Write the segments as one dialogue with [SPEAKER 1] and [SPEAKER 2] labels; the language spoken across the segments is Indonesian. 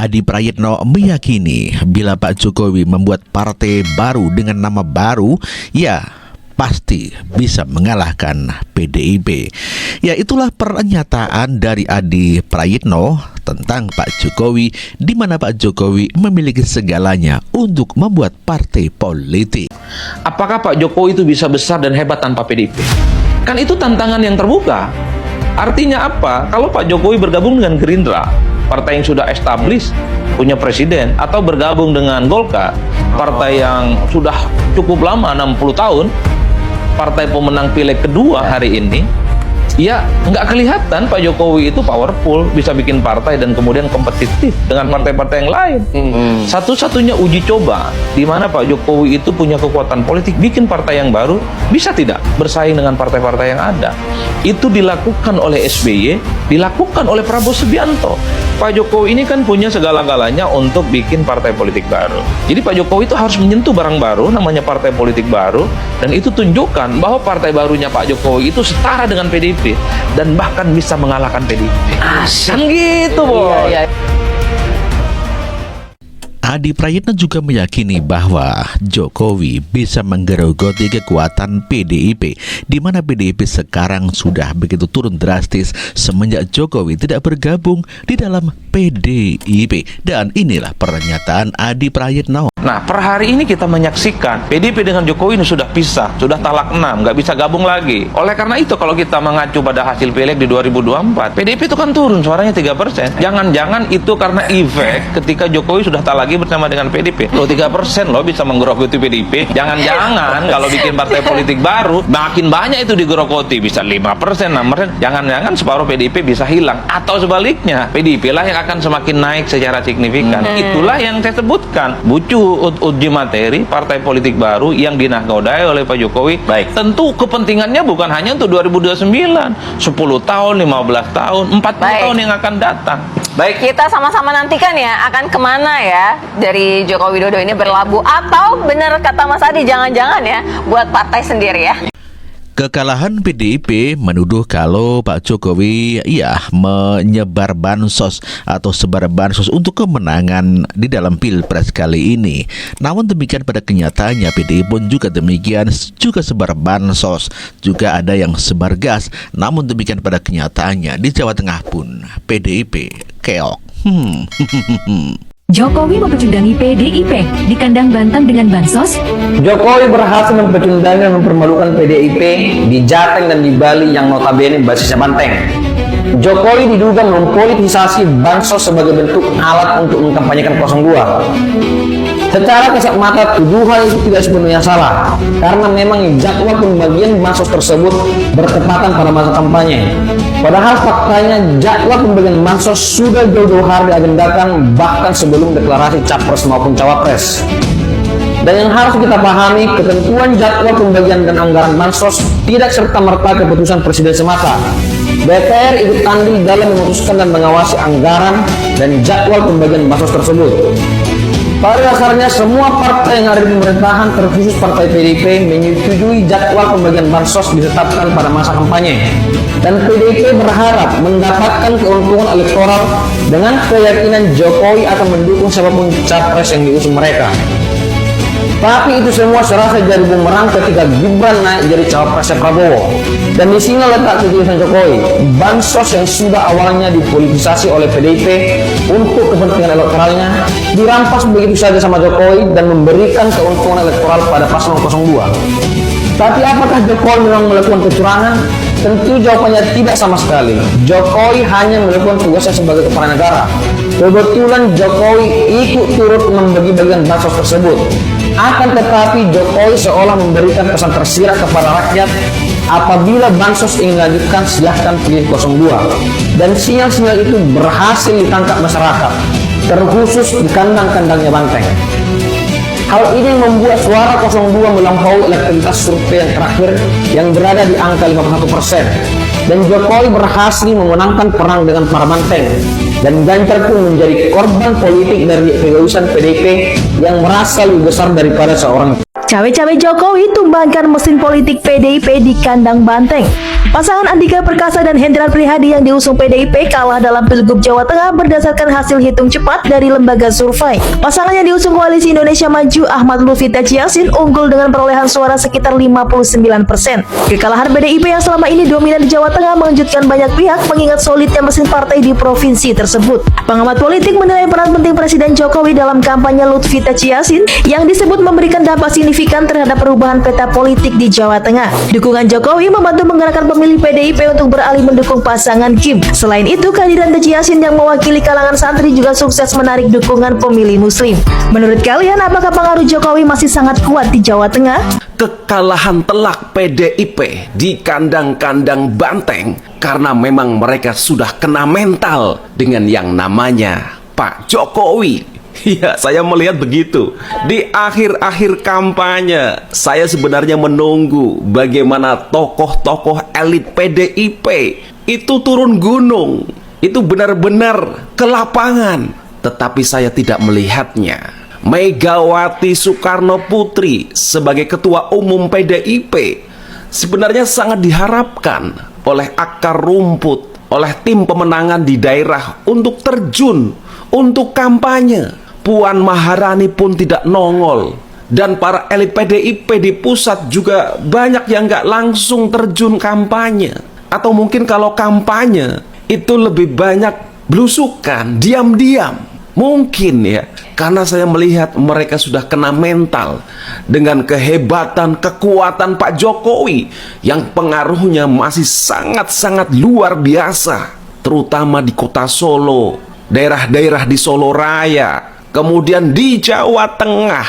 [SPEAKER 1] Adi Prayitno meyakini bila Pak Jokowi membuat partai baru dengan nama baru, ya pasti bisa mengalahkan PDIP. Ya, itulah pernyataan dari Adi Prayitno tentang Pak Jokowi, di mana Pak Jokowi memiliki segalanya untuk membuat partai politik.
[SPEAKER 2] Apakah Pak Jokowi itu bisa besar dan hebat tanpa PDIP? Kan itu tantangan yang terbuka. Artinya apa? Kalau Pak Jokowi bergabung dengan Gerindra, partai yang sudah established, punya presiden, atau bergabung dengan Golkar, partai yang sudah cukup lama, 60 tahun, partai pemenang pileg kedua hari ini, ya nggak kelihatan Pak Jokowi itu powerful, bisa bikin partai dan kemudian kompetitif dengan partai-partai yang lain. Satu-satunya uji coba di mana Pak Jokowi itu punya kekuatan politik, bikin partai yang baru, bisa tidak bersaing dengan partai-partai yang ada. Itu dilakukan oleh SBY, dilakukan oleh Prabowo Subianto. Pak Jokowi ini kan punya segala-galanya untuk bikin partai politik baru. Jadi Pak Jokowi itu harus menyentuh barang baru, namanya partai politik baru, dan itu tunjukkan bahwa partai barunya Pak Jokowi itu setara dengan PDIP dan bahkan bisa mengalahkan PDIP. Kan gitu, Bos. Iya.
[SPEAKER 1] Adi Prayitno juga meyakini bahwa Jokowi bisa menggerogoti kekuatan PDIP, di mana PDIP sekarang sudah begitu turun drastis semenjak Jokowi tidak bergabung di dalam PDIP. Dan inilah pernyataan Adi Prayitno.
[SPEAKER 2] Nah, per hari ini kita menyaksikan PDIP dengan Jokowi ini sudah pisah, sudah talak 6, nggak bisa gabung lagi. Oleh karena itu, kalau kita mengacu pada hasil pileg di 2024, PDIP itu kan turun suaranya 3%. Jangan-jangan itu karena efek ketika Jokowi sudah tak lagi bersama dengan PDIP. Loh, 3% loh bisa menggerogoti PDIP. Jangan-jangan kalau bikin partai politik baru, makin banyak itu digerogoti, bisa 5%, 6%. Jangan-jangan separuh PDIP bisa hilang. Atau sebaliknya, PDIP lah yang akan semakin naik secara signifikan. Itulah yang saya sebutkan. Bucu uji materi partai politik baru yang dinakodai oleh Pak Jokowi.
[SPEAKER 3] Baik.
[SPEAKER 2] Tentu kepentingannya bukan hanya untuk 2029, 10 tahun, 15 tahun, 40 tahun yang akan datang.
[SPEAKER 3] Baik,
[SPEAKER 4] Kita sama-sama nantikan ya akan kemana ya dari Joko Widodo ini berlabuh, atau benar kata Mas Adi, jangan-jangan ya buat partai sendiri ya.
[SPEAKER 1] Kekalahan PDIP menuduh kalau Pak Jokowi menyebar bansos atau sebar bansos untuk kemenangan di dalam Pilpres kali ini. Namun demikian pada kenyataannya PDIP pun juga demikian, juga sebar bansos, juga ada yang sebar gas. Namun demikian pada kenyataannya di Jawa Tengah pun PDIP keok.
[SPEAKER 5] Jokowi mempecundangi PDIP di kandang Banten dengan bansos.
[SPEAKER 6] Jokowi berhasil mempecundangi dan mempermalukan PDIP di Jateng dan di Bali yang notabene basisnya Banteng. Jokowi diduga mempolitisasi bansos sebagai bentuk alat untuk mengkampanyekan 02. Secara kasat mata, tuduhan itu tidak sepenuhnya salah, karena memang jadwal pembagian bansos tersebut bertepatan pada masa kampanye. Padahal faktanya jadwal pembagian bansos sudah jauh-jauh hari diagendakan, bahkan sebelum deklarasi capres maupun cawapres. Dan yang harus kita pahami, ketentuan jadwal pembagian dan anggaran bansos tidak serta-merta keputusan presiden semata. DPR ikut andil dalam memutuskan dan mengawasi anggaran dan jadwal pembagian bansos tersebut. Pada dasarnya, semua partai yang ada di pemerintahan, terkhusus partai PDIP, menyetujui jadwal pembagian bansos ditetapkan pada masa kampanye. Dan PDIP berharap mendapatkan keuntungan elektoral dengan keyakinan Jokowi akan mendukung siapapun capres yang diusung mereka. Tapi itu semua serasa jadi bumerang ketika Gibran naik jadi cawapresnya Prabowo. Dan di sini letak keputusan Jokowi. Bansos yang sudah awalnya dipolitisasi oleh PDIP untuk kepentingan elektoralnya dirampas begitu saja sama Jokowi dan memberikan keuntungan elektoral pada paslon 02. Tapi apakah Jokowi memang melakukan kecurangan? Tentu jawabannya tidak sama sekali. Jokowi hanya melakukan tugasnya sebagai kepala negara. Kebetulan Jokowi ikut turut membagi-bagikan bansos tersebut. Akan tetapi Jokowi seolah memberikan pesan tersirat kepada rakyat, apabila bansos ingin dilanjutkan silahkan pilih 02. Dan sinyal-sinyal itu berhasil ditangkap masyarakat, terkhusus di kandang-kandangnya Banteng. Hal ini membuat suara 02 melampaui elektabilitas survei yang terakhir yang berada di angka 51%. Dan Jokowi berhasil memenangkan perang dengan para Banteng. Dan Ganjar pun menjadi korban politik dari keegoisan PDIP yang merasa lebih besar daripada seorang
[SPEAKER 3] Cawe-cawe Jokowi tumbangkan mesin politik PDIP di kandang Banteng. Pasangan Andika Perkasa dan Hendrar Prihadi yang diusung PDIP kalah dalam Pilgub Jawa Tengah berdasarkan hasil hitung cepat dari lembaga survei. Pasangan yang diusung Koalisi Indonesia Maju Ahmad Lutfi Tachiasin unggul dengan perolehan suara sekitar 59%. Kekalahan PDIP yang selama ini dominan di Jawa Tengah mengejutkan banyak pihak mengingat solidnya mesin partai di provinsi tersebut. Pengamat politik menilai peran penting Presiden Jokowi dalam kampanye Lutfi Tachiasin yang disebut memberikan dampak signifikan terhadap perubahan peta politik di Jawa Tengah. Dukungan Jokowi membantu menggerakkan pemilih PDIP untuk beralih mendukung pasangan Kim. Selain itu, kehadiran Tachiasin yang mewakili kalangan santri juga sukses menarik dukungan pemilih Muslim. Menurut kalian, apakah pengaruh Jokowi masih sangat kuat di Jawa Tengah?
[SPEAKER 7] Kekalahan telak PDIP di kandang-kandang Banteng karena memang mereka sudah kena mental dengan yang namanya Pak Jokowi. Ya, saya melihat begitu. Di akhir-akhir kampanye, saya sebenarnya menunggu bagaimana tokoh-tokoh elit PDIP itu turun gunung. Itu benar-benar ke lapangan. Tetapi saya tidak melihatnya. Megawati Soekarno Putri sebagai Ketua Umum PDIP sebenarnya sangat diharapkan oleh akar rumput, oleh tim pemenangan di daerah untuk terjun, untuk kampanye. Puan Maharani pun tidak nongol. Dan para elit PDIP di pusat juga banyak yang nggak langsung terjun kampanye. Atau mungkin kalau kampanye itu lebih banyak belusukan, diam-diam. Mungkin ya, karena saya melihat mereka sudah kena mental dengan kehebatan, kekuatan Pak Jokowi yang pengaruhnya masih sangat-sangat luar biasa. Terutama di kota Solo, daerah-daerah di Solo Raya. Kemudian di Jawa Tengah,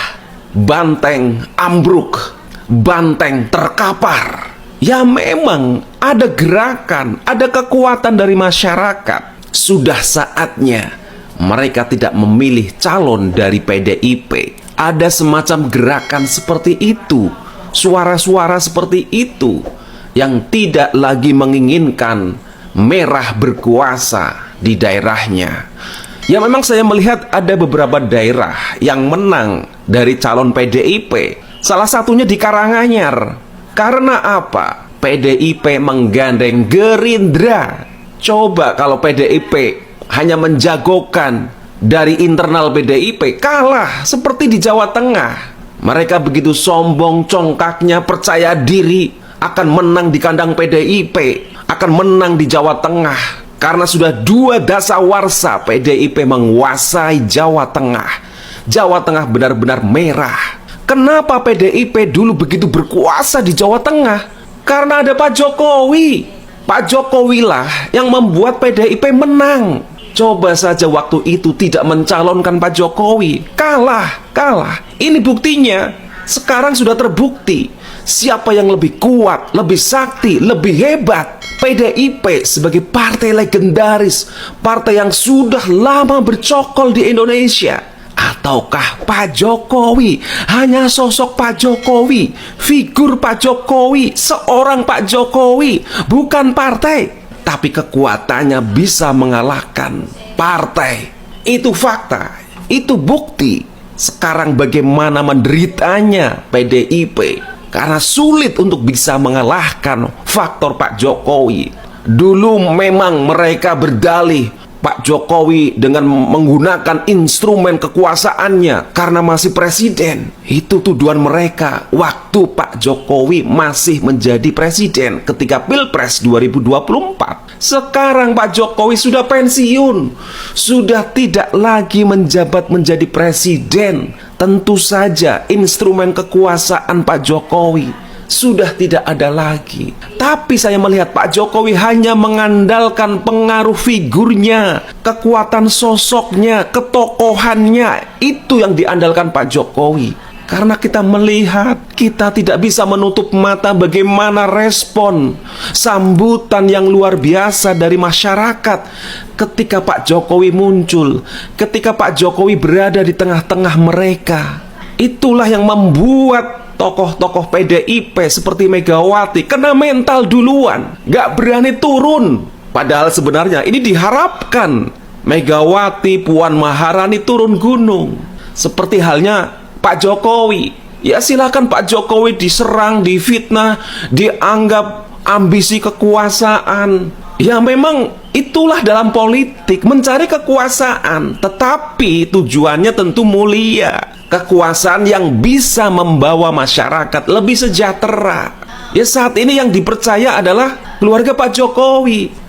[SPEAKER 7] Banteng ambruk, Banteng terkapar. Ya memang ada gerakan, ada kekuatan dari masyarakat. Sudah saatnya mereka tidak memilih calon dari PDIP. Ada semacam gerakan seperti itu, suara-suara seperti itu yang tidak lagi menginginkan merah berkuasa di daerahnya. Ya memang saya melihat ada beberapa daerah yang menang dari calon PDIP. Salah satunya di Karanganyar. Karena apa? PDIP menggandeng Gerindra. Coba kalau PDIP hanya menjagokan dari internal PDIP, kalah seperti di Jawa Tengah. Mereka begitu sombong, congkaknya, percaya diri akan menang di kandang PDIP, akan menang di Jawa Tengah. Karena sudah 2 dasawarsa PDIP menguasai Jawa Tengah. Jawa Tengah benar-benar merah. Kenapa PDIP dulu begitu berkuasa di Jawa Tengah? Karena ada Pak Jokowi. Pak Jokowi lah yang membuat PDIP menang. Coba saja waktu itu tidak mencalonkan Pak Jokowi, kalah. Ini buktinya. Sekarang sudah terbukti siapa yang lebih kuat, lebih sakti, lebih hebat. PDIP sebagai partai legendaris, partai yang sudah lama bercokol di Indonesia, ataukah Pak Jokowi? Hanya sosok Pak Jokowi, figur Pak Jokowi, seorang Pak Jokowi, bukan partai, tapi kekuatannya bisa mengalahkan partai. Itu fakta, itu bukti. Sekarang bagaimana menderitanya PDIP karena sulit untuk bisa mengalahkan faktor Pak Jokowi. Dulu memang mereka berdalih Pak Jokowi dengan menggunakan instrumen kekuasaannya karena masih presiden. Itu tuduhan mereka waktu Pak Jokowi masih menjadi presiden ketika Pilpres 2024. Sekarang Pak Jokowi sudah pensiun, sudah tidak lagi menjabat menjadi presiden. Tentu saja instrumen kekuasaan Pak Jokowi sudah tidak ada lagi. Tapi saya melihat Pak Jokowi hanya mengandalkan pengaruh figurnya, kekuatan sosoknya, ketokohannya. Itu yang diandalkan Pak Jokowi. Karena kita melihat, kita tidak bisa menutup mata bagaimana respon sambutan yang luar biasa dari masyarakat ketika Pak Jokowi muncul, ketika Pak Jokowi berada di tengah-tengah mereka. Itulah yang membuat tokoh-tokoh PDIP seperti Megawati kena mental duluan, gak berani turun. Padahal sebenarnya ini diharapkan Megawati, Puan Maharani turun gunung. Seperti halnya Pak Jokowi Ya silakan Pak Jokowi diserang, difitnah, dianggap ambisi kekuasaan. Ya memang itulah dalam politik, mencari kekuasaan. Tetapi tujuannya tentu mulia. Kekuasaan yang bisa membawa masyarakat lebih sejahtera. Ya saat ini yang dipercaya adalah keluarga Pak Jokowi.